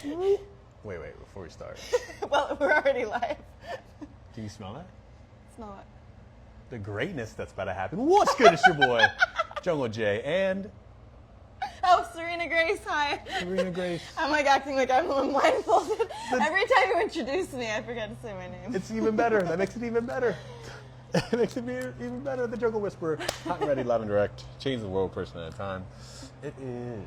Wait, before we start. Well, we're already live. Can you smell that? Smell it. The greatness that's about to happen. What's good? It's your boy, Jungle J, and Oh, Serena Grace, hi. Serena Grace. I'm like acting like I'm blindfolded. Every time you introduce me, I forget to say my name. It's even better. That makes it even better. It makes it even better. The Jungle Whisperer, hot and ready, live and direct, change the world person at a time. It is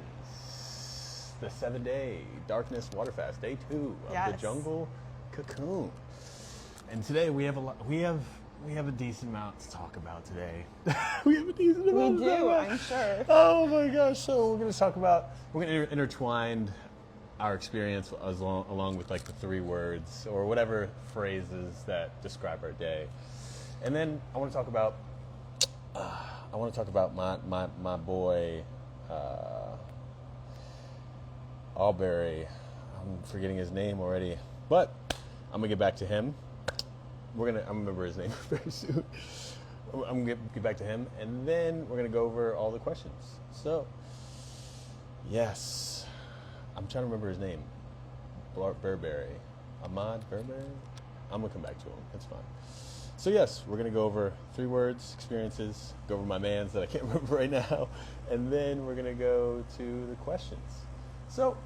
the 7-day darkness water fast, day 2 of the Jungle Cocoon. And today we have a decent amount to talk about today. We have a decent amount to talk about. I'm sure. Oh my gosh. So we're going to intertwine our experience along with like the 3 words or whatever phrases that describe our day. And then I want to talk about my boy, Alberry. I'm forgetting his name already, but I'm going to get back to him. I'm gonna remember his name very soon. I'm gonna get back to him, and then we're gonna go over all the questions. So, yes, I'm trying to remember his name. Burberry, Ahmad Burberry. I'm gonna come back to him. It's fine. So yes, we're gonna go over 3 words, experiences. Go over my man's that I can't remember right now, and then we're gonna go to the questions. So,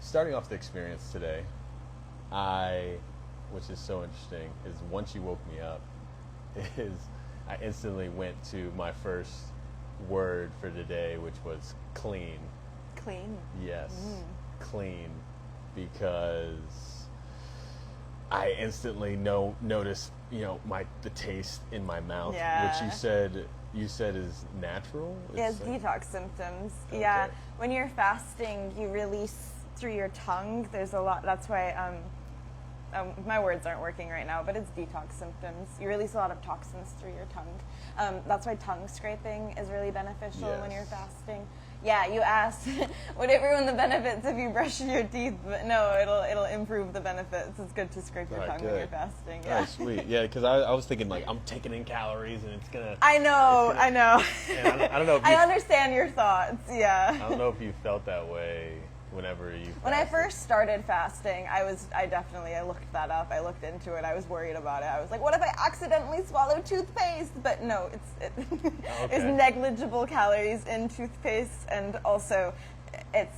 starting off the experience today, which is so interesting, is once you woke me up, I instantly went to my first word for today, which was clean. Clean? Yes, clean, because I instantly noticed, the taste in my mouth, which you said is natural? It's detox symptoms. Okay. Yeah, when you're fasting, you release through your tongue. There's a lot, that's why, my words aren't working right now, but it's detox symptoms. You release a lot of toxins through your tongue. That's why tongue scraping is really beneficial when you're fasting. Yeah, you asked, would it ruin the benefits if you brush your teeth? But no, it'll improve the benefits. It's good to scrape your tongue when you're fasting. Yeah. Oh, sweet. Yeah, because I was thinking, like, I'm taking in calories and it's going to... I know. I don't know if I understand your thoughts, yeah. I don't know if you felt that way whenever you fasted. When I first started fasting, I looked that up. I looked into it. I was worried about it. I was like, what if I accidentally swallow toothpaste? But no, it's negligible calories in toothpaste, and also it's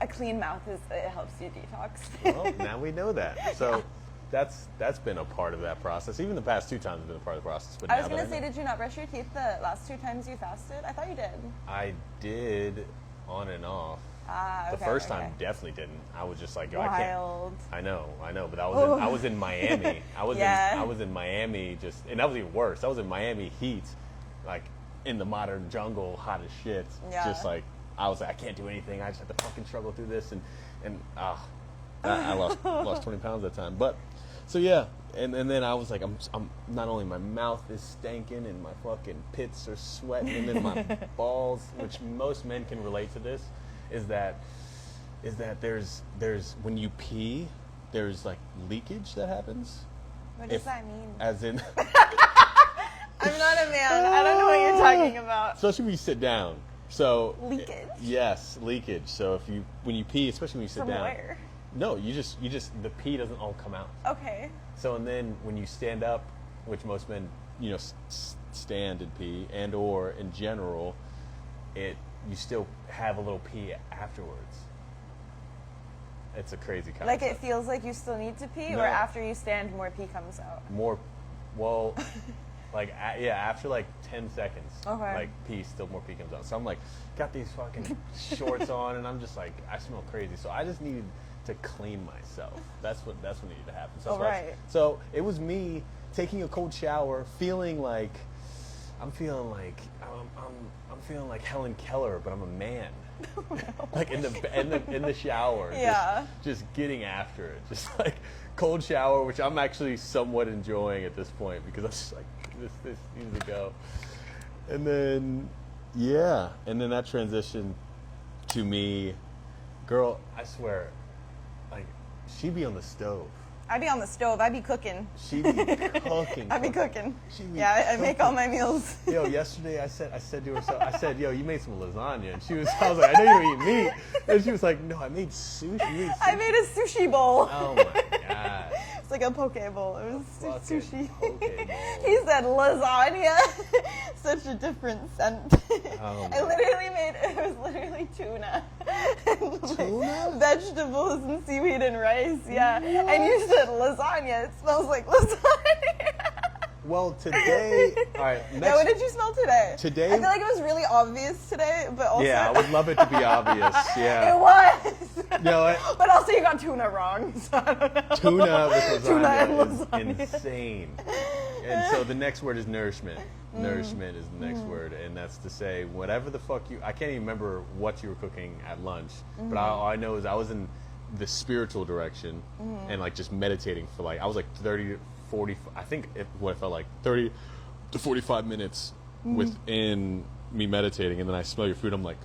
a clean mouth. It helps you detox. Well, now we know that. So that's been a part of that process. Even the past 2 times have been a part of the process. But I was going to say, did you not brush your teeth the last 2 times you fasted? I thought you did. I did on and off. The first time definitely didn't. I was just like, wild. I know, but I was in Miami. I was in Miami and that was even worse. I was in Miami heat, like in the modern jungle, hot as shit. Yeah. Just like I was like, I can't do anything. I just have to fucking struggle through this, and I lost 20 pounds that time. But so yeah, and then I was like, I'm not only my mouth is stanking and my fucking pits are sweating, and then my balls, which most men can relate to this. Is that there's when you pee, there's like leakage that happens. What does that mean? As in, I'm not a man. I don't know what you're talking about. Especially when you sit down. So leakage. Yes, leakage. So when you pee, especially when you sit down. Where? No, you just the pee doesn't all come out. Okay. So and then when you stand up, which most men stand and pee, and or in general, you still have a little pee afterwards. It's a crazy concept. Like it feels like you still need to pee, or after you stand, more pee comes out? After like 10 seconds, like more pee comes out. So I'm like, got these fucking shorts on, and I'm just like, I smell crazy. So I just needed to clean myself. That's what needed to happen. So, so it was me taking a cold shower, feeling like I'm feeling like Helen Keller, but I'm a man. Like in the shower, just getting after it, just like cold shower, which I'm actually somewhat enjoying at this point because I'm just like this needs to go. And then that transition to me, girl, I swear, like she be on the stove. I'd be on the stove. I'd be cooking. She'd be cooking. I'd be cooking. She'd be I cooking. make all my meals. Yo, yesterday I said to her, I said, yo, you made some lasagna, and I was like, I know you don't eat meat, and she was like, no, I made sushi. I made a sushi bowl. Oh my god. It's like a poke bowl. It was Fucking sushi. poke bowl. He said lasagna. Such a different scent. Oh It was literally tuna. Tuna? Vegetables and seaweed and rice, yeah. What? And you said lasagna. It smells like lasagna. Well, today, all right. Yeah, what did you smell today? Today? I feel like it was really obvious today, but also... Yeah, I would love it to be obvious, yeah. It was! No, but also you got tuna wrong, so I don't know. Tuna with Tuna and lasagna is insane. And so the next word is nourishment. Nourishment is the next word, and that's to say whatever the fuck I can't even remember what you were cooking at lunch, but all I know is I was in the spiritual direction and like just meditating for like, I was like 30 to 40, I think what it felt like 30 to 45 minutes within me meditating, and then I smell your food, I'm like,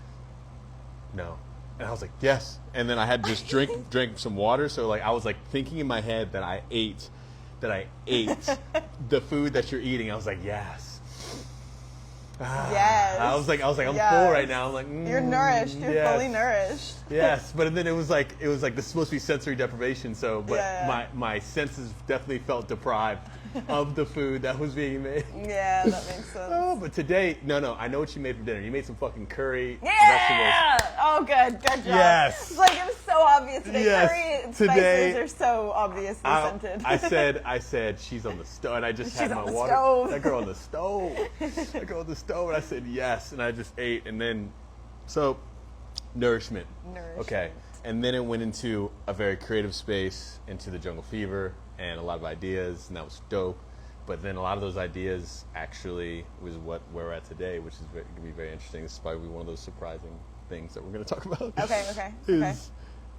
no. And I was like, yes. And then I had to just drink some water, so like I was like thinking in my head that I ate the food that you're eating. I was like, yes. Yes. I was like, I'm full right now. I'm like, you're nourished. You're yes. fully nourished. Yes, but then it was like this is supposed to be sensory deprivation. So, but my senses definitely felt deprived of the food that was being made. Yeah, that makes sense. Oh, but today, no, I know what you made for dinner. You made some fucking curry. Yeah. Vegetables. Oh, good job. Yes. It's like it was so obvious today. Yes. Curry Today, spices are so obviously scented. I said she's on the stove, and I just had my water. Stove. That girl on the stove. That girl on the stove, and I said yes, and I just ate, and then nourishment. Okay, and then it went into a very creative space, into the jungle fever, and a lot of ideas, and that was dope. But then a lot of those ideas actually was where we're at today, which is going to be very interesting. This is probably one of those surprising things that we're going to talk about. Okay.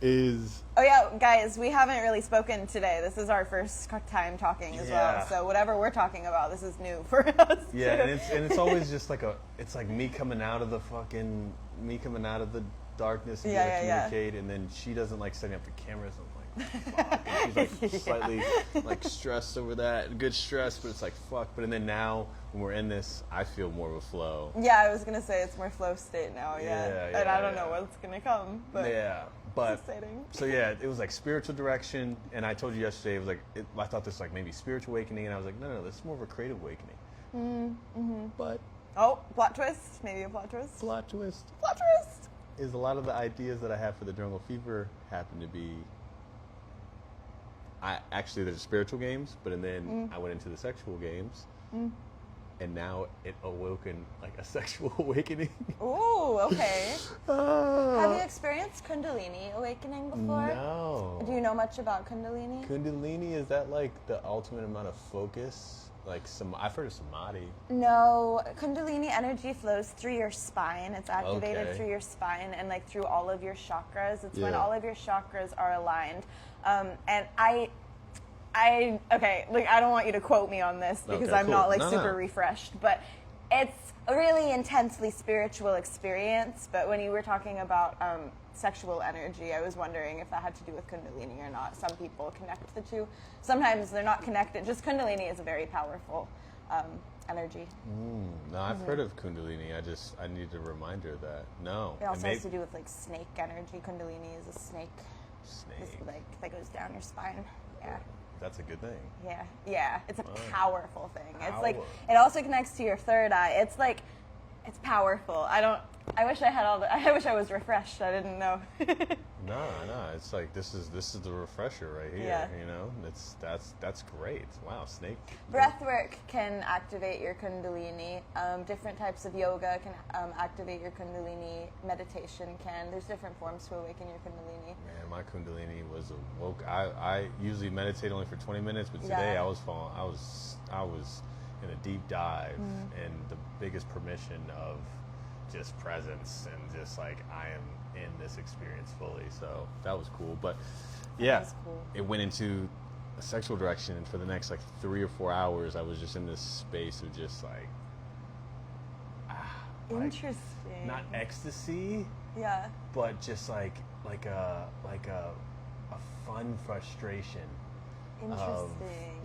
Is oh yeah, guys, we haven't really spoken today. This is our first time talking as well. So whatever we're talking about, this is new for us. Yeah, and it's always just like it's like me coming out of the darkness and communicate, and then she doesn't like setting up the cameras. I'm like, fuck. And she's like slightly like stressed over that. Good stress, but it's like fuck. But then now when we're in this, I feel more of a flow. Yeah, I was gonna say it's more flow state now. Yeah, and I don't know what's gonna come. But but it's exciting. So yeah, it was like spiritual direction, and I told you yesterday it was like I thought this was like maybe spiritual awakening, and I was like, no, this is more of a creative awakening. But plot twist, maybe a plot twist. Plot twist is a lot of the ideas that I have for the Jungle Fever happen to be. There's spiritual games, but then I went into the sexual games, and now it awoken like a sexual awakening. Ooh, okay. Have you experienced Kundalini awakening before? No. Do you know much about Kundalini? Kundalini, is that like the ultimate amount of focus? Like I've heard of samadhi. No, Kundalini energy flows through your spine. It's activated through your spine and like through all of your chakras. It's when all of your chakras are aligned. And I don't want you to quote me on this because I'm not like super refreshed, but it's a really intensely spiritual experience. But when you were talking about sexual energy, I was wondering if that had to do with Kundalini or not. Some people connect the two. Sometimes they're not connected. Just Kundalini is a very powerful energy. No, I've heard of Kundalini. I need a reminder that no. It also has to do with like snake energy. Kundalini is a snake. Snake. Like that goes down your spine. Yeah. That's a good thing. Yeah. It's a powerful thing. It's like it also connects to your third eye. It's like it's powerful. I wish I wish I was refreshed. I didn't know. No. It's like this is the refresher right here. Yeah. You know, that's great. Wow, snake. Breathwork can activate your Kundalini. Different types of yoga can activate your Kundalini. Meditation can. There's different forms to awaken your Kundalini. Man, my Kundalini was awoke. I usually meditate only for 20 minutes, but today I was in a deep dive and the biggest permission of just presence and just like I am in this experience fully. So that was cool. But it went into a sexual direction, and for the next like 3 or 4 hours I was just in this space of just like interesting. Not ecstasy. Yeah. But just like a fun frustration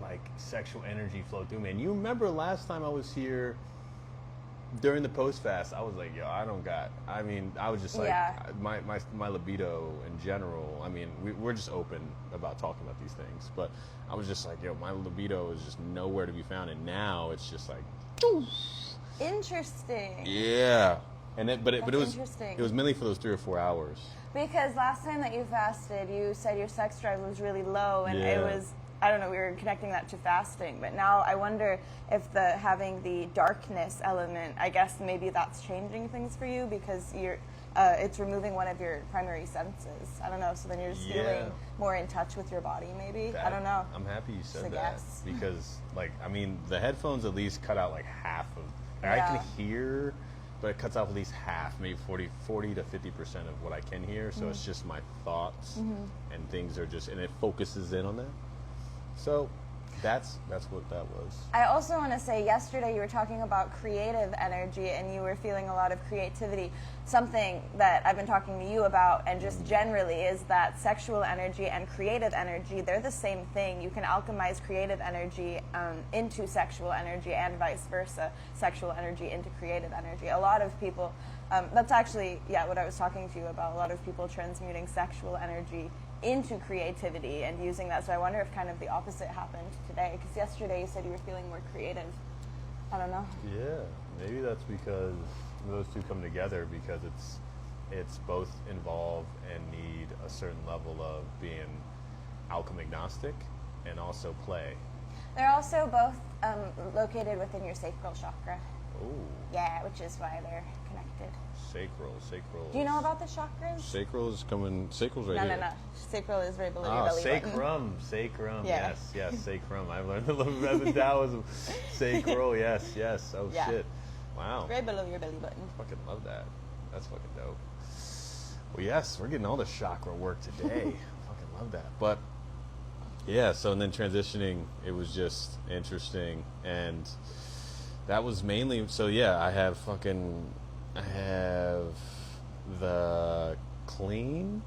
like sexual energy flow through me. And you remember last time I was here during the post fast, I was like, yo, I was just like, my libido in general, I mean, we're just open about talking about these things, but I was just like, yo, my libido is just nowhere to be found, and now it's just like, interesting. Yeah. And it was interesting. It was mainly for those 3 or 4 hours. Because last time that you fasted, you said your sex drive was really low, and it was, I don't know, we were connecting that to fasting. But now I wonder if having the darkness element, I guess maybe that's changing things for you, because it's removing one of your primary senses. I don't know. So then you're just feeling more in touch with your body, maybe. I don't know. I'm happy you said that, because, like, I mean, the headphones at least cut out like half of. I can hear, but it cuts off at least half, maybe 40 to 50% of what I can hear. So it's just my thoughts and things are just, and it focuses in on that. So that's what that was. I also want to say, yesterday you were talking about creative energy, and you were feeling a lot of creativity. Something that I've been talking to you about, and just generally, is that sexual energy and creative energy, they're the same thing. You can alchemize creative energy into sexual energy, and vice versa, sexual energy into creative energy. A lot of people, that's actually, what I was talking to you about, a lot of people transmuting sexual energy into creativity and using that. So I wonder if kind of the opposite happened today, because yesterday you said you were feeling more creative. I don't know. Yeah, maybe that's because those two come together, because it's both involve and need a certain level of being alchemy agnostic and also play. They're also both located within your sacral chakra. Oh. Yeah, which is why they're connected. Sacral. Do you know about the chakras? Sacral's right here. No. Sacral is right below your belly sacrum. button. Sacrum. Yeah. Yes, sacrum. I've learned a little bit about Taoism. Sacral. Yes. Oh shit. Wow. Right below your belly button. Fucking love that. That's fucking dope. Well, yes, we're getting all the chakra work today. Fucking love that. But yeah, so and then transitioning, it was just interesting, and that was mainly, so yeah, I have the clean,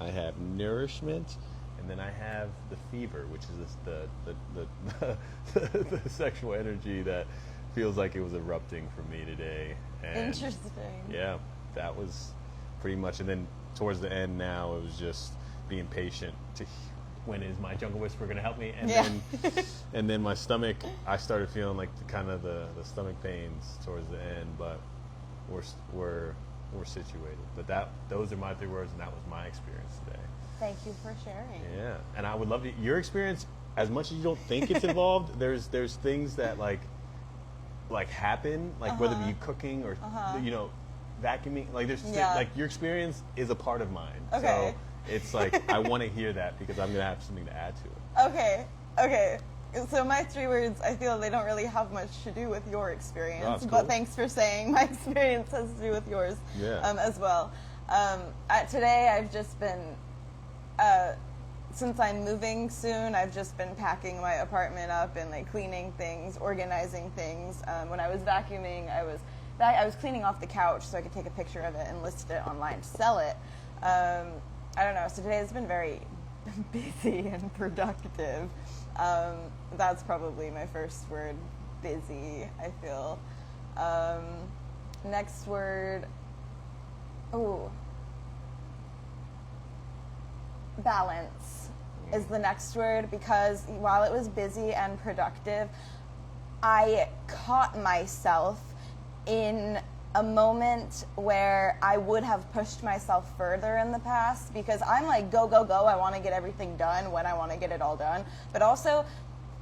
I have nourishment, and then I have the fever, which is the sexual energy that feels like it was erupting for me today. And interesting. Yeah, that was pretty much, and then towards the end now, it was just being patient to when is my jungle whisperer going to help me, and then my stomach, I started feeling like the stomach pains towards the end, but we're situated. But those are my 3 words, and that was my experience today. Thank you for sharing. Yeah, and I would love your experience. As much as you don't think it's involved, there's things that like happen, like whether it be cooking or vacuuming. Like there's like your experience is a part of mine. Okay. So it's like I want to hear that, because I'm gonna have something to add to it. Okay. So my 3 words, I feel they don't really have much to do with your experience, cool. but thanks for saying my experience has to do with yours as well. Today I've just been, since I'm moving soon, I've just been packing my apartment up and like cleaning things, organizing things. When I was vacuuming, I was cleaning off the couch so I could take a picture of it and list it online to sell it. I don't know, so today has been very busy and productive. That's probably my first word, busy, I feel. Next word, balance is the next word, because while it was busy and productive, I caught myself in a moment where I would have pushed myself further in the past, because I'm like, go, I want to get everything done when I want to get it all done. But also,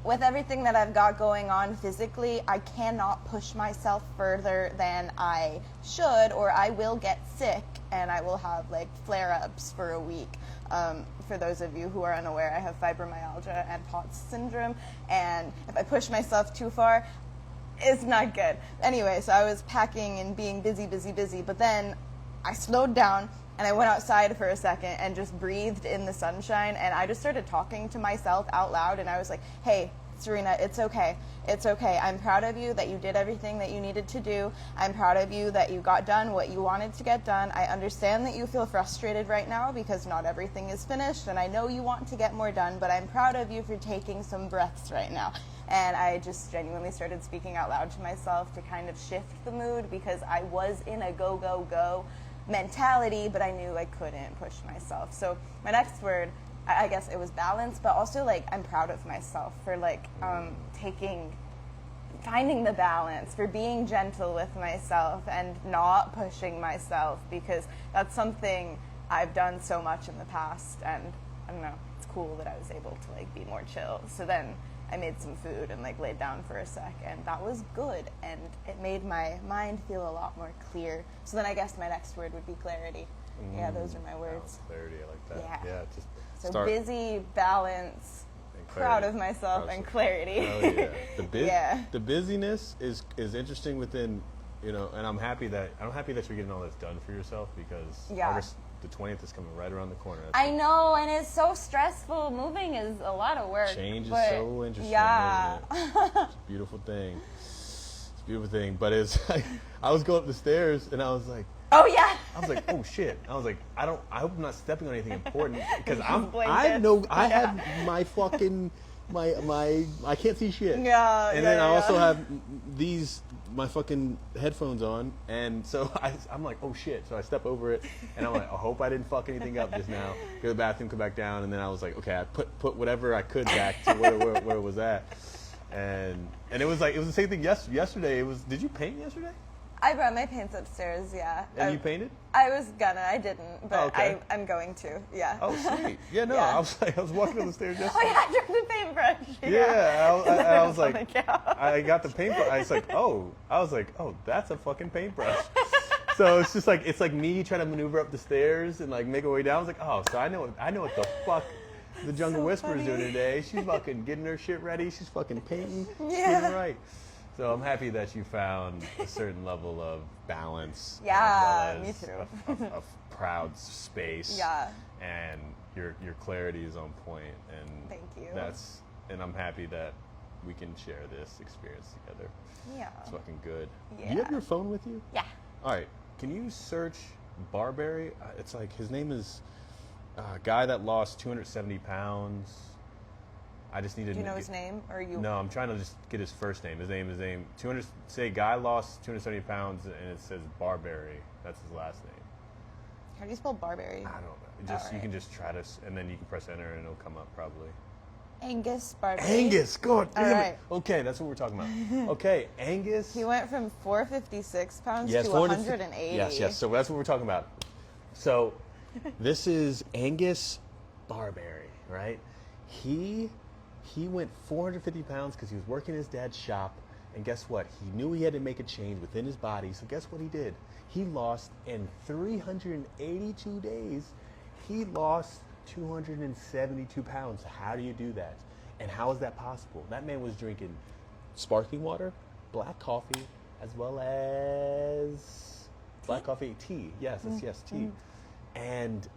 with everything that I've got going on physically, I cannot push myself further than I should, or I will get sick and I will have like flare-ups for a week. For those of you who are unaware, I have fibromyalgia and POTS syndrome, and if I push myself too far, it's not good. Anyway, so I was packing and being busy, but then I slowed down and I went outside for a second and just breathed in the sunshine, and I just started talking to myself out loud, and I was like, hey, Serena, it's okay. It's okay. I'm proud of you that you did everything that you needed to do. I'm proud of you that you got done what you wanted to get done. I understand that you feel frustrated right now because not everything is finished, and I know you want to get more done, but I'm proud of you for taking some breaths right now. And I just genuinely started speaking out loud to myself to kind of shift the mood, because I was in a go, go, go mentality, but I knew I couldn't push myself. So my next word, I guess it was balance, but also like I'm proud of myself for like finding the balance, for being gentle with myself and not pushing myself, because that's something I've done so much in the past, and I don't know, it's cool that I was able to like be more chill. So then I made some food and like laid down for a sec, and that was good, and it made my mind feel a lot more clear. So then I guess my next word would be clarity. Yeah, those are my words. Oh, clarity, I like that. Yeah. Just so start. Balance, balance, proud of myself, and clarity. Oh yeah. The busyness is interesting within, you know, and I'm happy that you're getting all this done for yourself, because August the 20th is coming right around the corner. I know, and it's so stressful. Moving is a lot of work. Change is so interesting. Yeah. It's a beautiful thing. It's a beautiful thing. But it's like, I was going up the stairs and I was like, oh yeah. I was like, oh shit. I was like, I hope I'm not stepping on anything important, because I have my fucking I can't see shit. Yeah. And then I also have my fucking headphones on, and so I'm like, oh shit. So I step over it, and I'm like, I hope I didn't fuck anything up just now. Go to the bathroom, come back down, and then I was like, okay, I put whatever I could back to where it was at, and it was like, it was the same thing yesterday. Did you paint yesterday? I brought my paints upstairs, yeah. And you painted? I was I didn't, but okay. I'm going to, yeah. Oh, sweet. Yeah, no, yeah. I was walking up the stairs yesterday. Oh, yeah, I took the paintbrush. Yeah, I was like, I got the paintbrush. I was like, oh, that's a fucking paintbrush. So it's just like, it's like me trying to maneuver up the stairs and like make my way down. I was like, oh, so I know what the fuck the Jungle Whisperer's doing today. She's fucking getting her shit ready. She's fucking painting. Yeah. Getting right. So I'm happy that you found a certain level of balance. Yeah, as well as me too. a proud space. Yeah. And your clarity is on point. And thank you. And I'm happy that we can share this experience together. Yeah. It's fucking good. Yeah. Do you have your phone with you? Yeah. All right. Can you search Barberry? It's like, his name is a guy that lost 270 pounds. I just need to. Do you know his name, or you? No, I'm trying to just get his first name. His name. Say guy lost 270 pounds, and it says Barberry. That's his last name. How do you spell Barberry? I don't know. You can just try to, and then you can press enter, and it'll come up probably. Angus Barberry. Angus, God damn right. it. Okay, that's what we're talking about. Okay, Angus. He went from 456 pounds yes, to 180. Yes. So that's what we're talking about. So this is Angus Barberry, right? He went 450 pounds because he was working his dad's shop, and guess what? He knew he had to make a change within his body, so guess what he did? He lost, in 382 days, he lost 272 pounds. How do you do that? And how is that possible? That man was drinking sparkling water, black coffee, as well as black coffee, tea. Yes, tea. And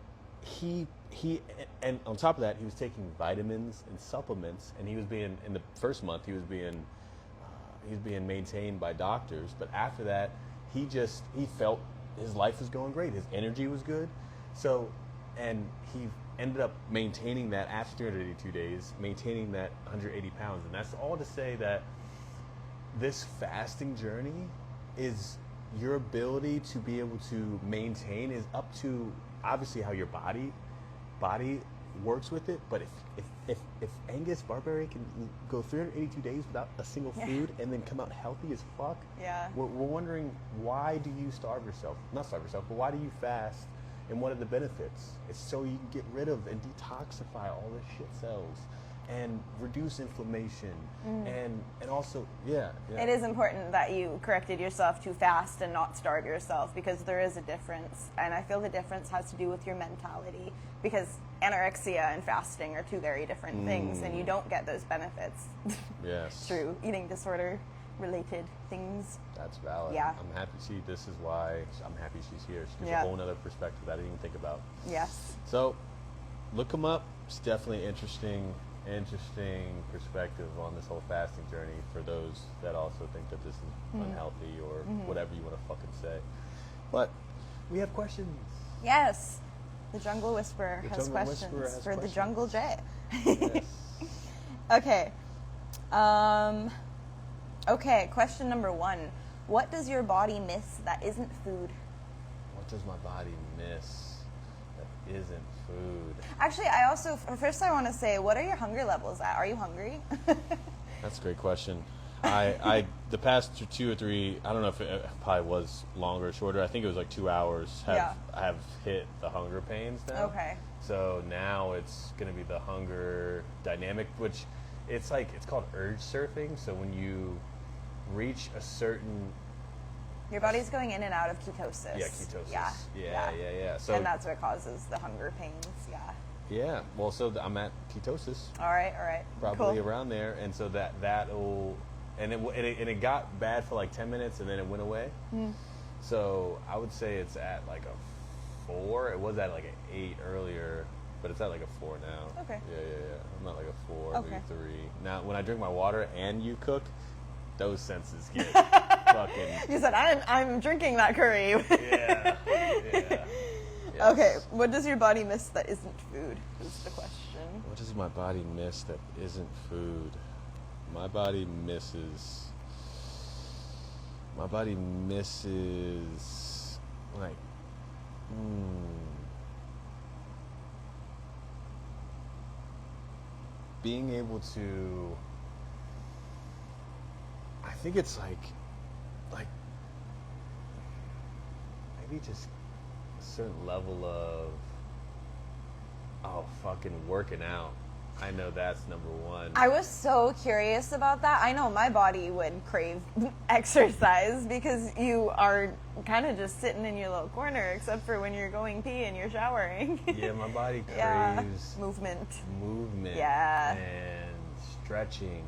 and on top of that, he was taking vitamins and supplements, and he was being, in the first month, he was being maintained by doctors. But after that, he felt his life was going great. His energy was good. So, and he ended up maintaining that after 382 days, maintaining that 180 pounds. And that's all to say that this fasting journey is your ability to be able to maintain is up to obviously how your body works with it. But if Angus Barberry can go 382 days without a single food and then come out healthy as fuck, we're wondering, why do you starve yourself? Not starve yourself, but why do you fast? And what are the benefits? It's so you can get rid of and detoxify all the shit cells and reduce inflammation and also It is important that you corrected yourself to fast and not starve yourself, because there is a difference, and I feel the difference has to do with your mentality, because anorexia and fasting are two very different things, and you don't get those benefits through eating disorder related things. That's valid. Yeah. I'm happy. This is why I'm happy she's here. She gives a whole other perspective that I didn't even think about. Yes. So look him up. It's definitely interesting. interesting perspective on this whole fasting journey for those that also think that this is unhealthy or whatever you want to fucking say. But we have questions. Yes. The Jungle Whisperer has questions for the Jungle J. Yes. Okay. Okay, question number 1. What does your body miss that isn't food? What does my body miss that isn't food? Actually, I also, first I want to say, what are your hunger levels at? Are you hungry? That's a great question. I the past 2 or 3, I don't know if it probably was longer or shorter. I think it was like 2 hours. Have hit the hunger pains now. Okay. So now it's going to be the hunger dynamic, which it's called urge surfing. So when you reach a certain, your body's going in and out of ketosis. Yeah, ketosis. Yeah. So, and that's what causes the hunger pains. Yeah. Yeah. Well, so I'm at ketosis. All right. Probably cool. around there, and so that'll, and it got bad for like 10 minutes, and then it went away. So I would say it's at like a 4. It was at like an 8 earlier, but it's at like a 4 now. Okay. Yeah. I'm at like a 4, Okay. maybe 3. Now, when I drink my water and you cook, those senses get fucking. You said I'm drinking that curry. Yeah. Yes. Okay. What does your body miss that isn't food? Is the question. What does my body miss that isn't food? My body misses like being able to, I think it's like maybe just a certain level of fucking working out. I know that's number 1. I was so curious about that. I know my body would crave exercise because you are kind of just sitting in your little corner, except for when you're going pee and you're showering. Yeah, my body craves movement. Yeah. And stretching.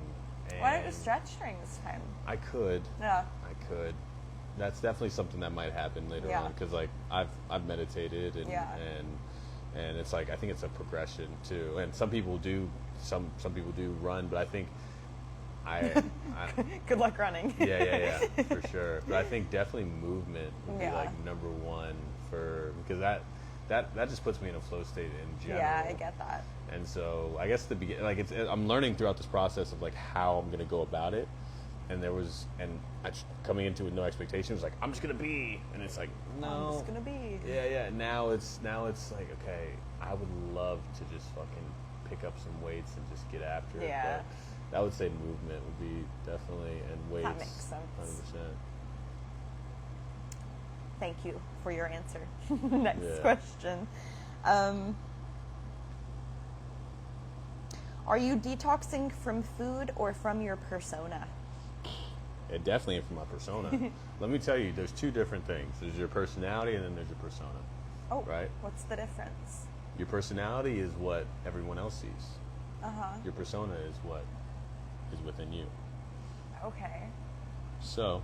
And why don't you stretch during this time? I could. Yeah. I could. That's definitely something that might happen later on, because like I've meditated and it's like, I think it's a progression too. And some people do people do run, but I think I good luck running. Yeah, for sure. But I think definitely movement would be like number 1 because that just puts me in a flow state in general. Yeah, I get that. And so I guess I'm learning throughout this process of like how I'm going to go about it. And coming into it with no expectations, like I'm just gonna be, and it's like no, I'm just gonna be. Yeah. Now it's like, okay, I would love to just fucking pick up some weights and just get after it. But I would say movement would be definitely, and weights. That makes sense. 100%. Thank you for your answer. Next question. Are you detoxing from food or from your persona? It definitely from my persona. Let me tell you, there's 2 different things. There's your personality and then there's your persona. Oh, right? What's the difference? Your personality is what everyone else sees. Uh-huh. Your persona is what is within you. Okay. So,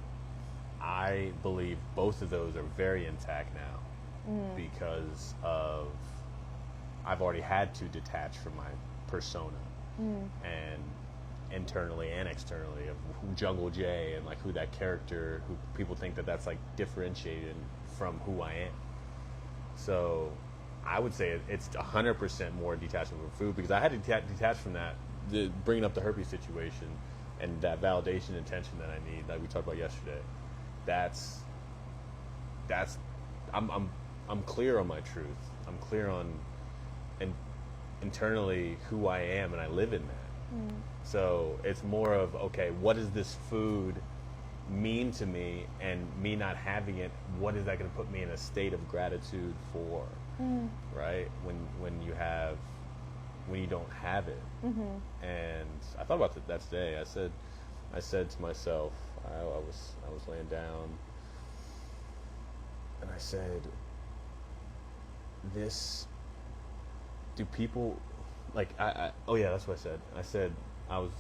I believe both of those are very intact now because of I've already had to detach from my persona and internally and externally of who Jungle J and like who that character, who people think that that's like differentiated from who I am. So I would say it's 100% more detachment from food, because I had to detach from that, bringing up the herpes situation and that validation and attention that I need, like we talked about yesterday. I'm clear on my truth. I'm clear on internally who I am, and I live in that. So it's more of, okay, what does this food mean to me, and me not having it, what is that going to put me in a state of gratitude for? Right? When you don't have it. And I thought about that today. I said to myself, I was laying down, and I said, do people, like, oh yeah, that's what I said. I said, I was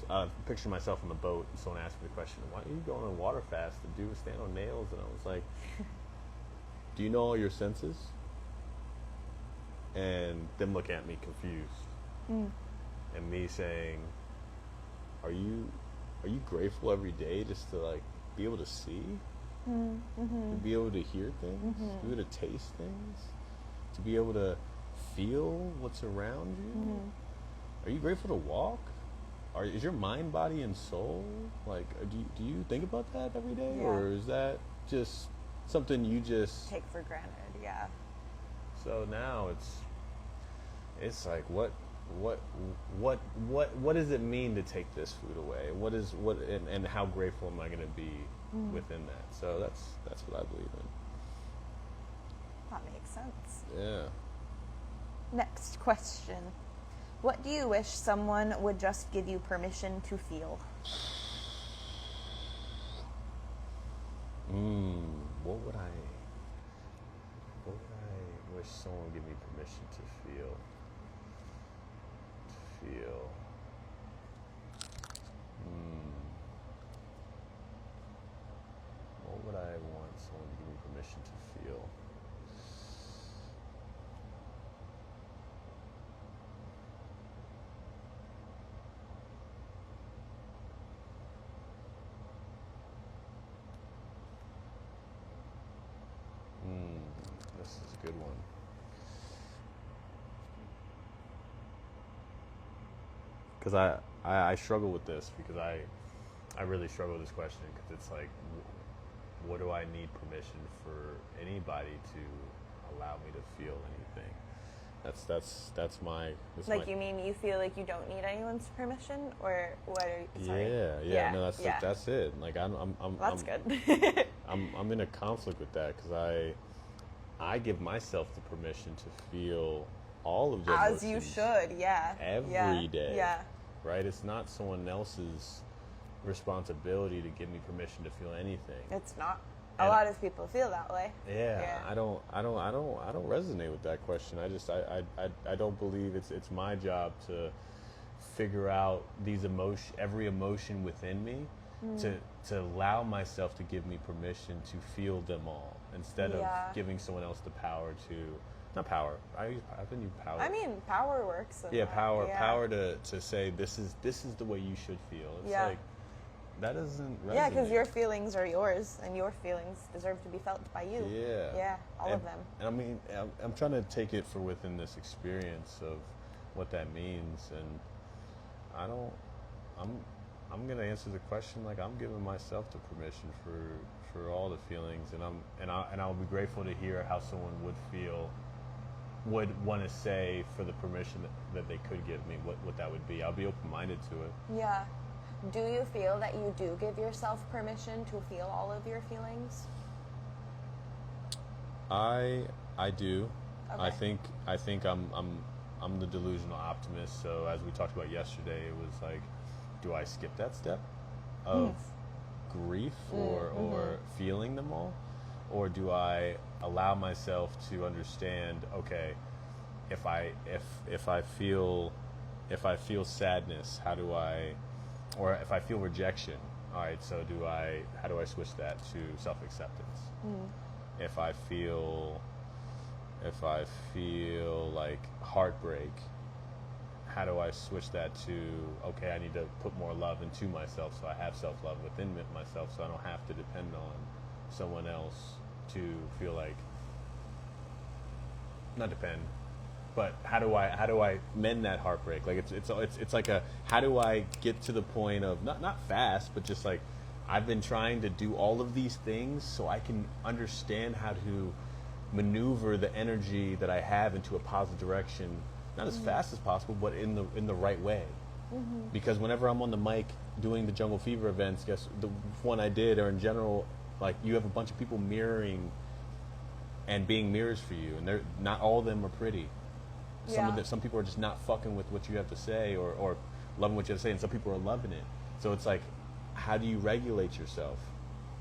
picturing myself on the boat, and someone asked me the question, why are you going on water fast to do stand on nails? And I was like, do you know all your senses? And them look at me confused. and me saying, are you grateful every day just to like be able to see, to be able to hear things, to be able to taste things, to be able to feel what's around you? Are you grateful to walk? Is your mind, body, and soul, like, do you think about that every day? Yeah. Or is that just something you just take for granted? Yeah. So now it's like, what does it mean to take this food away? And how grateful am I going to be within that? So that's what I believe in. That makes sense. Yeah. Next question. What do you wish someone would just give you permission to feel? What would I wish someone would give me permission to feel? What would I want someone to give me permission to feel? This is a good one. Because I struggle with this, because I really struggle with this question, because it's like, what do I need permission for anybody to allow me to feel anything? That's my. Like, you mean you feel like you don't need anyone's permission, or what are you? Sorry. Yeah. No, that's it. Like That's good. I'm in a conflict with that, because I give myself the permission to feel all of the emotions. As you should, yeah. Every day. Yeah. Right? It's not someone else's responsibility to give me permission to feel anything. It's not. A lot of people feel that way. Yeah. I don't resonate with that question. I don't believe it's my job to figure out every emotion within me, to allow myself to give me permission to feel them all, instead of giving someone else the power to, not power. I've been using power. I mean, power works. Power to say this is the way you should feel. It's like, that doesn't resonate. Yeah, because your feelings are yours, and your feelings deserve to be felt by you. Yeah, all of them. And I mean, I'm trying to take it for within this experience of what that means, and I'm gonna answer the question like I'm giving myself the permission for all the feelings, and I'll be grateful to hear how someone would want to say for the permission that they could give me, what that would be. I'll be open-minded to it. Yeah. Do you feel that you do give yourself permission to feel all of your feelings? I do. Okay. I think I'm the delusional optimist. So as we talked about yesterday, it was like, do I skip that step of grief or feeling them all, or do I allow myself to understand? Okay, if I feel sadness, how do I? Or if I feel rejection, all right, so how do I switch that to self-acceptance? If I feel like heartbreak, how do I switch that to, okay, I need to put more love into myself, so I have self-love within myself, so I don't have to depend on someone else to feel like, not depend, but how do I mend that heartbreak? Like it's like how do I get to the point of not fast, but just like, I've been trying to do all of these things so I can understand how to maneuver the energy that I have into a positive direction, not as fast as possible, but in the right way. Because whenever I'm on the mic doing the Jungle Fever events, guess the one I did, or in general, like, you have a bunch of people mirroring and being mirrors for you, and not all of them are pretty. Some people are just not fucking with what you have to say, or loving what you have to say, and some people are loving it. So it's like, how do you regulate yourself?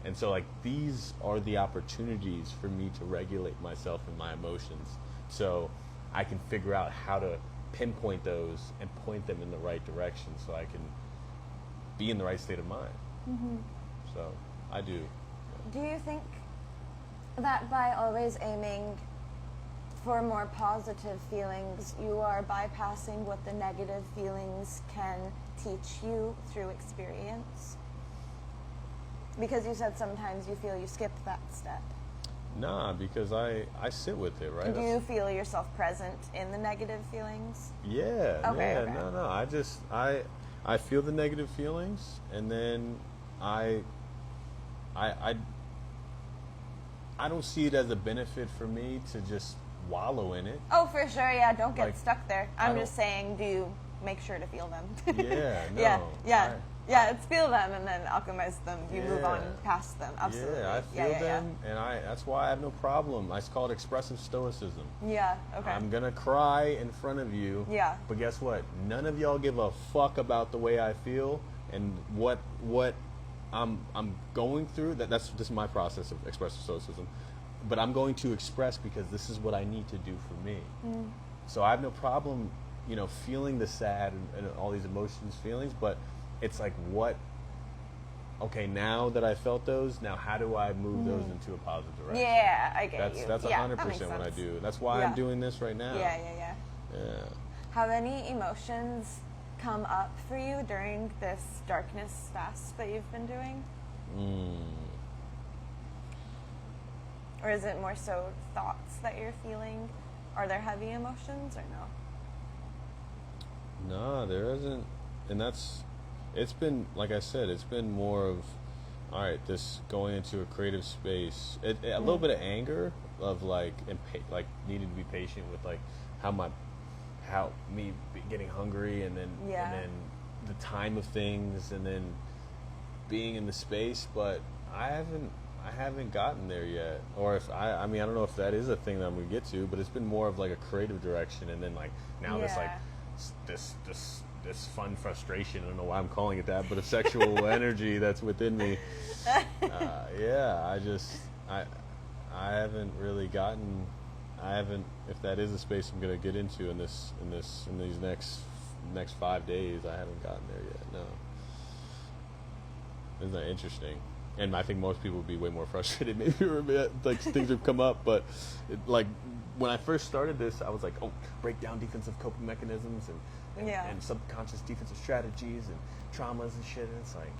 And so, like, these are the opportunities for me to regulate myself and my emotions, so I can figure out how to pinpoint those and point them in the right direction, so I can be in the right state of mind. So I do. Do you think that by always aiming for more positive feelings, you are bypassing what the negative feelings can teach you through experience? Because you said sometimes you feel you skipped that step. Nah, because I sit with it, right? Do you feel yourself present in the negative feelings? Yeah, okay, yeah, okay. no. I feel the negative feelings, and then I don't see it as a benefit for me to just wallow in it. Oh, for sure, yeah. Don't get Like, stuck there. I'm just saying, do you make sure to feel them? Yeah, no. Yeah, it's feel them and then alchemize them. You move on past them. Absolutely. Yeah, I feel them, and that's why I have no problem. I call it expressive stoicism. Yeah, okay. I'm gonna cry in front of you. Yeah. But guess what? None of y'all give a fuck about the way I feel and what I'm going through. This is my process of expressive stoicism. But I'm going to express because this is what I need to do for me. So I have no problem, feeling the sad and all these emotions, feelings, but it's like, okay, now that I felt those, now how do I move those into a positive direction? Yeah, I get you. That's 100% that what I do. That's why I'm doing this right now. Yeah. Have any emotions come up for you during this darkness fast that you've been doing? Or is it more so thoughts that you're feeling? Are there heavy emotions or no? No, there isn't. And it's been, like I said, it's been more of, all right, this going into a creative space. A little bit of anger of like needing to be patient with like how me getting hungry and then the time of things and then being in the space, but I haven't gotten there yet. Or if I don't know if that is a thing that I'm gonna get to, but it's been more of like a creative direction, and then like now this fun frustration. I don't know why I'm calling it that, but a sexual energy that's within me. I haven't really gotten. If that is a space I'm gonna get into in these next 5 days, I haven't gotten there yet. No. Isn't that interesting? And I think most people would be way more frustrated maybe like things have come up, but like when I first started this, I was like, break down defensive coping mechanisms and subconscious defensive strategies and traumas and shit, and it's like,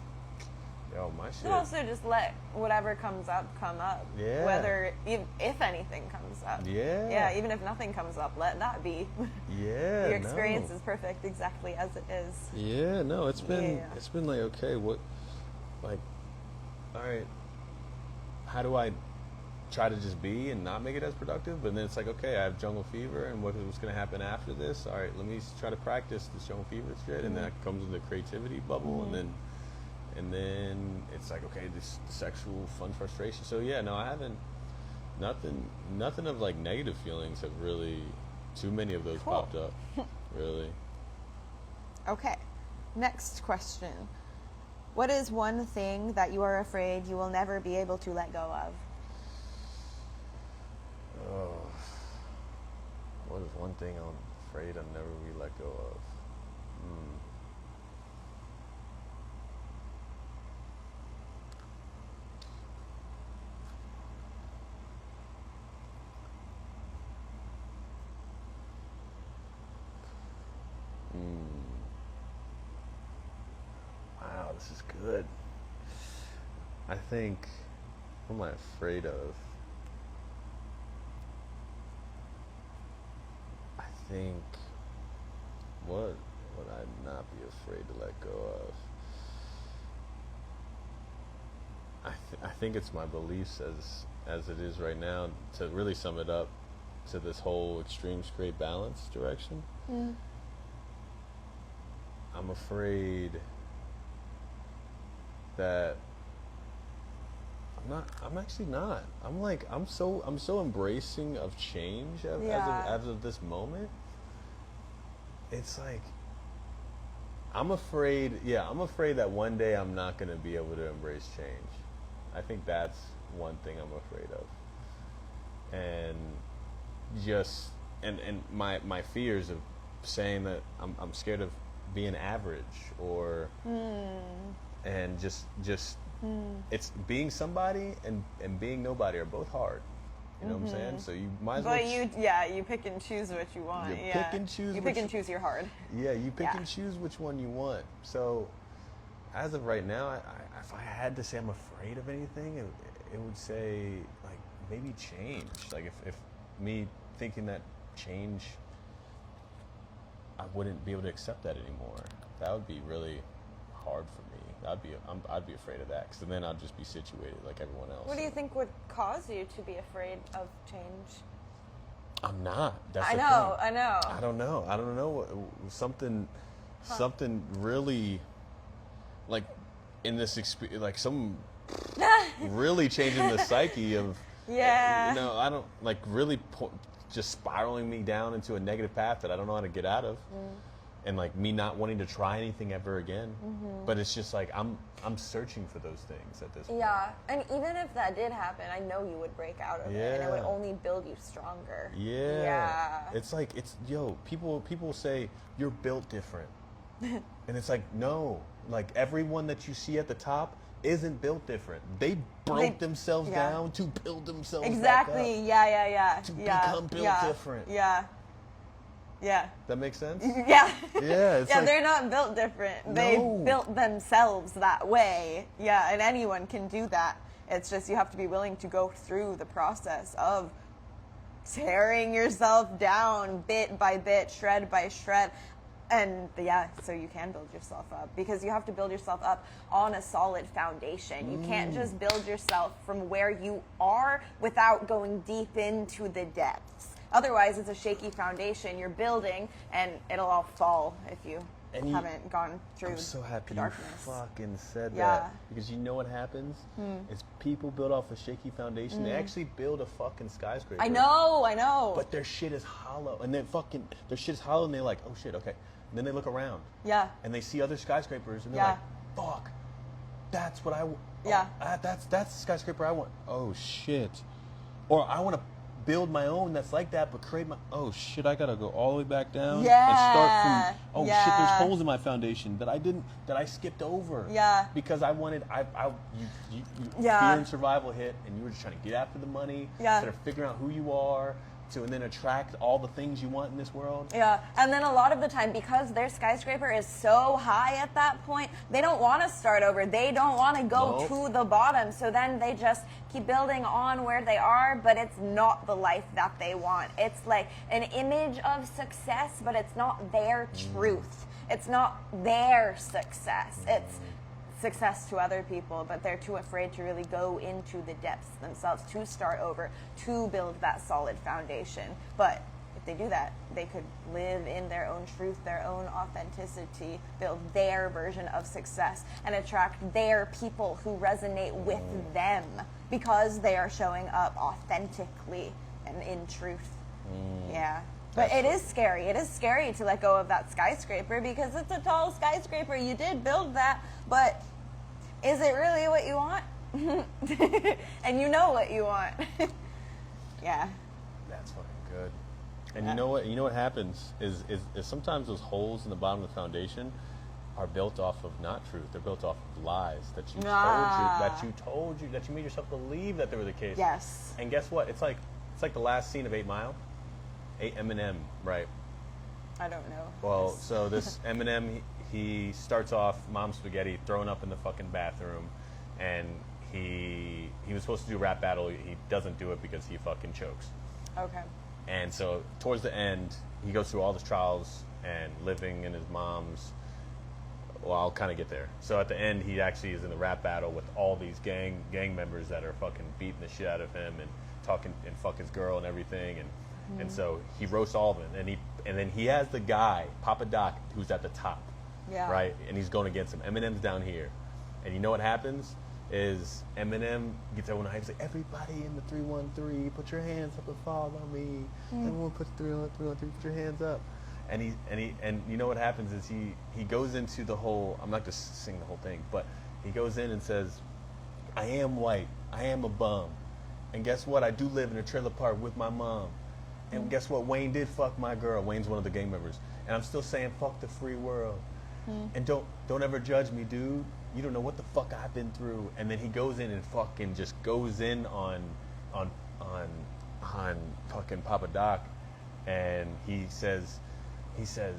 my shit. And also just let whatever comes up come up. Yeah. Whether, if anything comes up. Yeah. Yeah, even if nothing comes up, let that be. Yeah. Your experience is perfect exactly as it is. Yeah, no, it's been like, okay, all right, how do I try to just be and not make it as productive? But then it's like, okay, I have jungle fever, and what's going to happen after this? All right, let me try to practice this jungle fever shit, and that comes in the creativity bubble, and then it's like, okay, this sexual fun frustration. So yeah, no, I haven't. Nothing of like negative feelings have really. Too many of those popped up, really. Okay, next question. What is one thing that you are afraid you will never be able to let go of? Oh, what is one thing I'm afraid I'll never be let go of? Wow, this is good. I think, what am I afraid of? I think, what would I not be afraid to let go of? I think it's my beliefs as it is right now, to really sum it up to this whole extreme straight balance direction. I'm afraid that I'm actually not. I'm so embracing of change as of this moment. It's like I'm afraid that one day I'm not going to be able to embrace change. I think that's one thing I'm afraid of. And just and my fears of saying that I'm scared of being average or and just it's being somebody and being nobody are both hard. You know what I'm saying? So you might as well. But you pick and choose what you want. You pick and choose. You pick and choose your hard. Yeah, you pick and choose which one you want. So, as of right now, if I had to say I'm afraid of anything, it would say like maybe change. Like if me thinking that change, I wouldn't be able to accept that anymore. That would be really hard for me. I'd be afraid of that, because then I'd just be situated like everyone else. What do you think would cause you to be afraid of change? I'm not. That's I the know. thing. I don't know. Something really, like, in this experience, like some really changing the psyche of. Yeah. I don't like really just spiraling me down into a negative path that I don't know how to get out of. And like me not wanting to try anything ever again. But it's just like I'm searching for those things at this point. Yeah, and even if that did happen, I know you would break out of it, and it would only build you stronger. Yeah. It's like people say you're built different. And it's like, no, like everyone that you see at the top isn't built different. They broke themselves down to build themselves back up. Yeah. To become built different. Yeah. That makes sense? Yeah. Yeah. It's like, they're not built different. They built themselves that way. Yeah, and anyone can do that. It's just you have to be willing to go through the process of tearing yourself down bit by bit, shred by shred. And so you can build yourself up, because you have to build yourself up on a solid foundation. You can't just build yourself from where you are without going deep into the depths. Otherwise, it's a shaky foundation you're building, and it'll all fall if you haven't gone through the darkness. I'm so happy you fucking said that. Because you know what happens? Is people build off a shaky foundation. They actually build a fucking skyscraper. I know. But their shit is hollow. And their shit is hollow, and they're like, oh shit, okay. And then they look around. Yeah. And they see other skyscrapers, and they're like, fuck, that's what I want. Yeah. That's the skyscraper I want. Oh shit. Or I want to build my own that's like that, but create my. Oh shit! I gotta go all the way back down and start from. Oh shit! There's holes in my foundation that I skipped over. Yeah. Because I wanted. You fear and survival hit, and you were just trying to get after the money. Yeah. Instead of figuring out who you are, and then attract all the things you want in this world. Yeah, and then a lot of the time, because their skyscraper is so high at that point, they don't want to start over. They don't want to go to the bottom. So then they just keep building on where they are, but it's not the life that they want. It's like an image of success, but it's not their truth. It's not their success. It's success to other people, but they're too afraid to really go into the depths themselves, to start over, to build that solid foundation. But if they do that, they could live in their own truth, their own authenticity, build their version of success, and attract their people who resonate with them, because they are showing up authentically and in truth. Yeah. But it is scary. It is scary to let go of that skyscraper, because it's a tall skyscraper. You did build that, but is it really what you want? And you know what you want. Yeah. That's fucking good. And you know what happens is sometimes those holes in the bottom of the foundation are built off of not truth. They're built off of lies that you told you that you made yourself believe that they were the case. Yes. And guess what? It's like the last scene of 8 Mile. Eminem, right? I don't know. Well, so this Eminem, he starts off mom spaghetti thrown up in the fucking bathroom, and he was supposed to do a rap battle. He doesn't do it because he fucking chokes. Okay. And so towards the end, he goes through all his trials and living in his mom's. Well, I'll kind of get there. So at the end, he actually is in the rap battle with all these gang members that are fucking beating the shit out of him and talking and fuck his girl and everything, and so he roasts all of them, and then he has the guy Papa Doc who's at the top, right, and he's going against him. Eminem's down here, and you know what happens is Eminem gets everyone hyped. He's like, everybody in the 313, put your hands up and follow me. Everyone put 313, put your hands up. And you know what happens is he goes into the whole. I'm not going to sing the whole thing, but he goes in and says, I am white, I am a bum, and guess what? I do live in a trailer park with my mom. And guess what? Wayne did fuck my girl. Wayne's one of the gang members. And I'm still saying fuck the free world. And don't ever judge me, dude. You don't know what the fuck I've been through. And then he goes in and fucking just goes in on on fucking Papa Doc, and he says to him,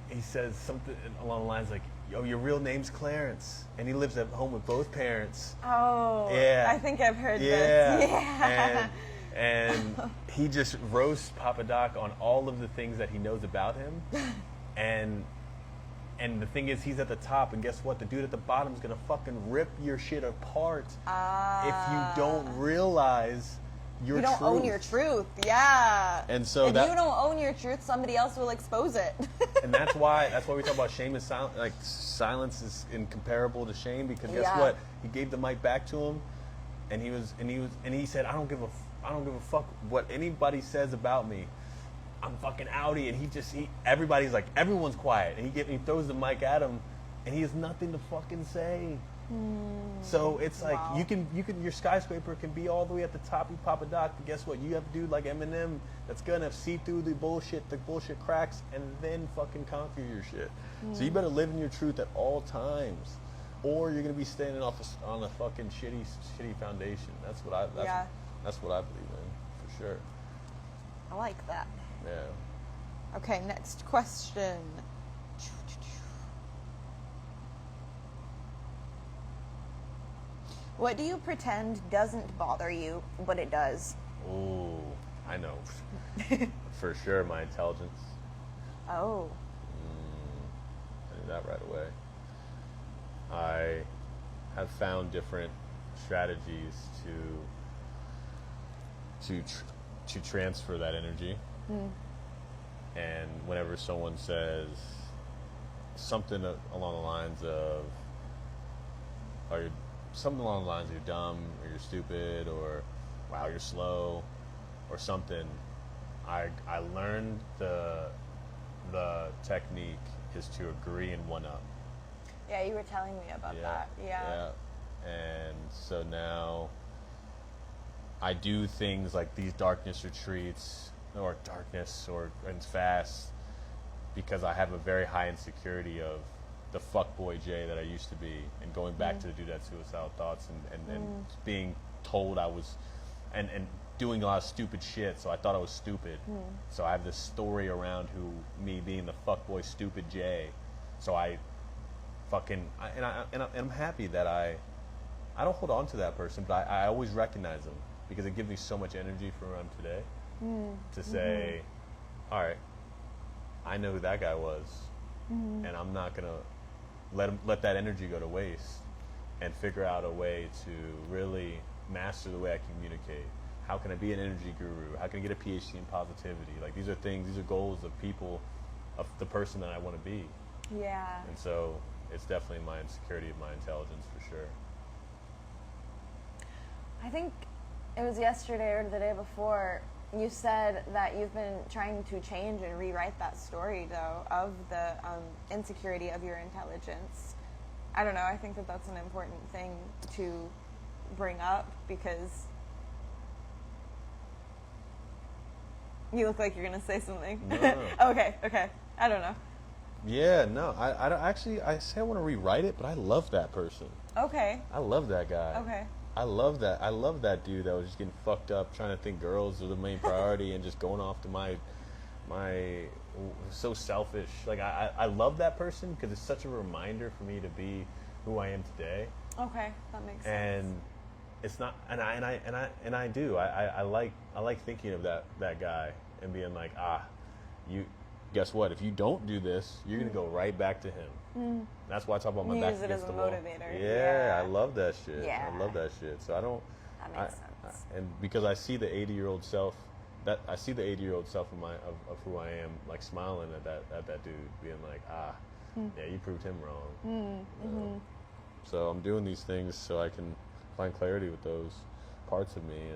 he says something along the lines like, "Yo, your real name's Clarence," and he lives at home with both parents. Oh, yeah, I think I've heard this. Yeah, and he just roasts Papa Doc on all of the things that he knows about him, and the thing is, he's at the top, and guess what? The dude at the bottom is gonna fucking rip your shit apart if you don't realize your truth. You don't own your truth, yeah. And so if you don't own your truth, somebody else will expose it. And that's why we talk about shame is silent. Like, silence is incomparable to shame, because guess what? He gave the mic back to him, and he said, I don't give a fuck what anybody says about me. I'm fucking outie. And everybody's like, everyone's quiet, and he throws the mic at him, and he has nothing to fucking say. So it's like, you can your skyscraper can be all the way at the top, you Papa Doc, but guess what? You have a dude like Eminem that's gonna see through the bullshit cracks, and then fucking conquer your shit. So you better live in your truth at all times, or you're gonna be standing on a fucking shitty foundation. That's what I believe in, for sure. I like that. Yeah. Okay, next question. What do you pretend doesn't bother you, but it does? Ooh, I know. For sure, my intelligence. Oh. I knew that right away. I have found different strategies to transfer that energy. And whenever someone says something along the lines of, you're dumb, or you're stupid, or wow, you're slow, or something, I learned the technique is to agree and one up. Yeah, you were telling me about that. Yeah. And so now I do things like these darkness retreats, or and fasts, because I have a very high insecurity of the fuckboy Jay that I used to be, and going back to the dude that suicidal thoughts, and being told I was, and doing a lot of stupid shit, so I thought I was stupid. So I have this story around me being the fuckboy stupid Jay. So I'm happy that I don't hold on to that person, but I always recognize them, because it gives me so much energy for where I'm today. To say, all right, I know who that guy was, and I'm not gonna let that energy go to waste, and figure out a way to really master the way I communicate. How can I be an energy guru? How can I get a PhD in positivity? Like, these are goals of people, of the person that I want to be. Yeah. And so it's definitely my insecurity of my intelligence, for sure. I think it was yesterday or the day before, you said that you've been trying to change and rewrite that story, though, of the insecurity of your intelligence. I don't know, I think that that's an important thing to bring up, because you look like you're going to say something. No. Okay. I don't know. Yeah, no, I don't actually, I say I want to rewrite it, but I love that person. Okay. I love that guy. Okay. I love that dude that was just getting fucked up, trying to think girls are the main priority, and just going off to my so selfish. Like, I love that person, because it's such a reminder for me to be who I am today. Okay, that makes sense. And it's not, and I do. I like thinking of that guy and being like, you guess what? If you don't do this, you're gonna go right back to him. That's why I talk about my back against the wall. Use it as a motivator. Yeah, I love that shit. Yeah. I love that shit. So I don't. That makes sense. And because I see the 80-year-old self, of who I am, like smiling at that dude, being like, yeah, you proved him wrong. So I'm doing these things so I can find clarity with those parts of me,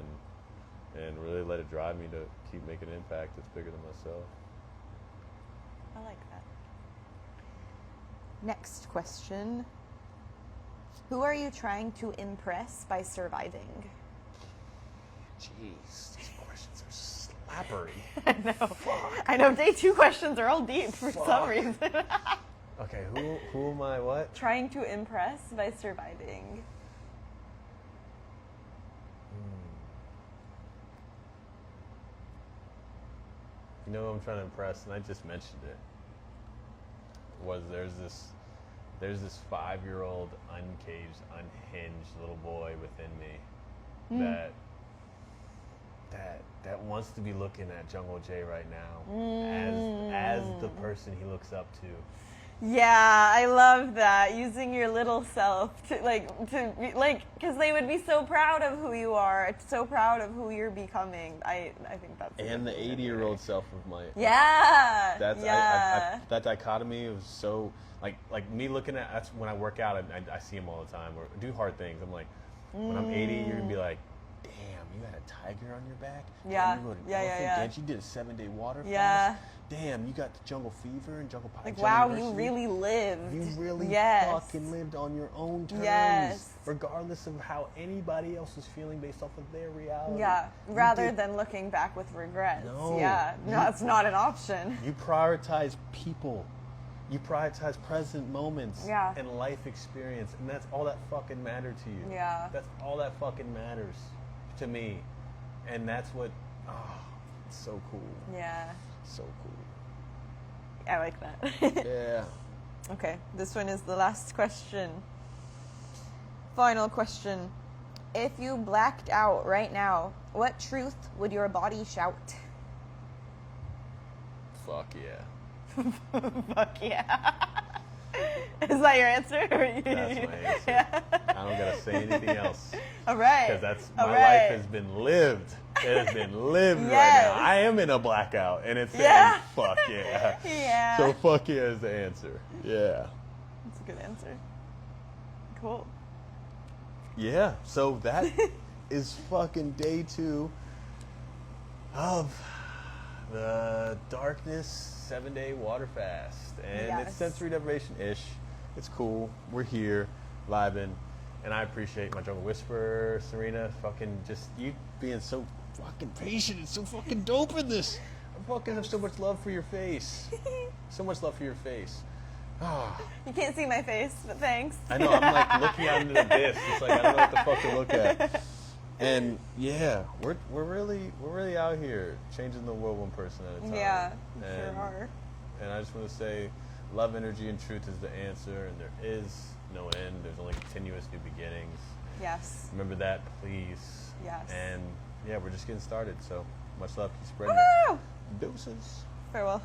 and really let it drive me to keep making an impact that's bigger than myself. I like that. Next question. Who are you trying to impress by surviving? Jeez, these questions are slappery. I know. Fuck. I know, day 2 questions are all deep for some reason. Okay, who am I, what? Trying to impress by surviving. You know who I'm trying to impress, and I just mentioned it. There's this 5-year-old uncaged, unhinged little boy within me that wants to be looking at Jungle J right now as the person he looks up to. Yeah, I love that. Using your little self because they would be so proud of who you are, so proud of who you're becoming. I think that's. And the 80-year-old self of my. Yeah. That's yeah. that dichotomy was so like me looking at. That's when I work out. I see him all the time or do hard things. I'm like, when I'm 80, you're gonna be like, damn, you had a tiger on your back. Yeah. Damn, you rode an Yeah. elephant. Damn, you did a 7-day water fast. Damn, you got the jungle fever and jungle pie. Like, wow, you really lived. You really fucking lived on your own terms. Yes. Regardless of how anybody else was feeling based off of their reality. Yeah. Rather than looking back with regrets. No. Yeah. No, it's not an option. You prioritize people. You prioritize present moments and life experience. And that's all that fucking mattered to you. Yeah. That's all that fucking matters to me. And that's what, it's so cool. Yeah. So cool. I like that. Yeah. Okay, this one is the last question. Final question. If you blacked out right now, what truth would your body shout? Fuck yeah. Fuck yeah. Is that your answer? That's my answer. Yeah. I don't gotta say anything else. All right. Because that's my life has been lived. It has been lived right now. I am in a blackout, and it's saying fuck yeah. Yeah. So fuck yeah is the answer. Yeah. That's a good answer. Cool. Yeah. So that is fucking day 2 of the Darkness 7-day water fast, and it's sensory deprivation-ish. It's cool. We're here, vibing, and I appreciate my jungle whisperer, Serena. Fucking just you being so fucking patient and so fucking dope in this. I fucking have so much love for your face. So much love for your face. You can't see my face, but thanks. I know. I'm like looking out into the abyss. It's like I don't know what the fuck to look at. And yeah, we're really out here changing the world one person at a time. Yeah, sure are. And I just want to say, love, energy, and truth is the answer, and there is no end. There's only continuous new beginnings. Yes. Remember that, please. Yes. And yeah, we're just getting started. So much love. Keep spreading it. Deuces. Farewell.